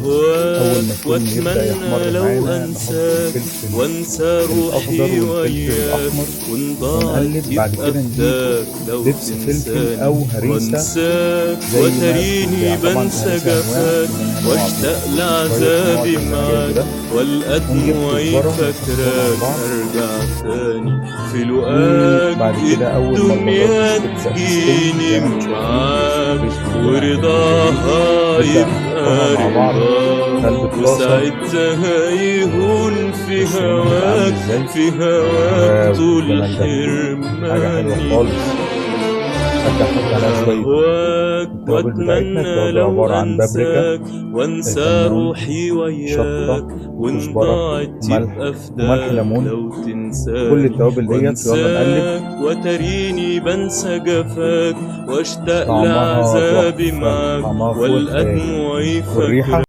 أول ما أهواك التوم يبدأ يحمر وأتمنى لو معانا نحط أنساك الفلفل وأنسى الأخضر روحي والفلفل وياك، الأحمر وإن ضاعت ونقلب. بعد يبقى كده نضيف فداك لو دبس فلفل تنساني أو هريسة وأنساك زي ما وتريني طبعا بنسى الهريسة أنواع، جفاك في منها نوع واشتاق بشوية ونوع لعذابي زي ما أنا جايبه معاك ده، والقى ونجيب دموعي كزبرة ونحطهم على فاكراك بعض. ارجع تاني في لقاك وبعد كده أول ما البطاطس الدنيا تبدأ تستوي تجيني زي ما انتم شايفين معاك بسم الله الرحمن الرحيم، ورضاها نبدأ نحطها يبقى مع بعض في قلب رضاك الطاسة. وساعتها يهون في بصوا لونها بيبقى عامل هواك ازاي، في هواك واو طول الجمال ده، حاجة حلوة حرماني خالص. أبدأ أحط عليها شوية أهواك التوابل بتاعتنا. وأتمنى التوابل لو عبارة عن بابريكا، أنساك وأنسى كمون، روحي شطة، وياك، وإن كزبرة، ضاعت وملح يبقى وملح فداك ليمون. لو كل تنساني التوابل ديت يلا نقلب. وأنساك وتريني بنسى جفاك واشتاق طعمها لعذابي تحفة، معاك طعمها فوق والقى الخيال، دموعي والريحة فاكراك.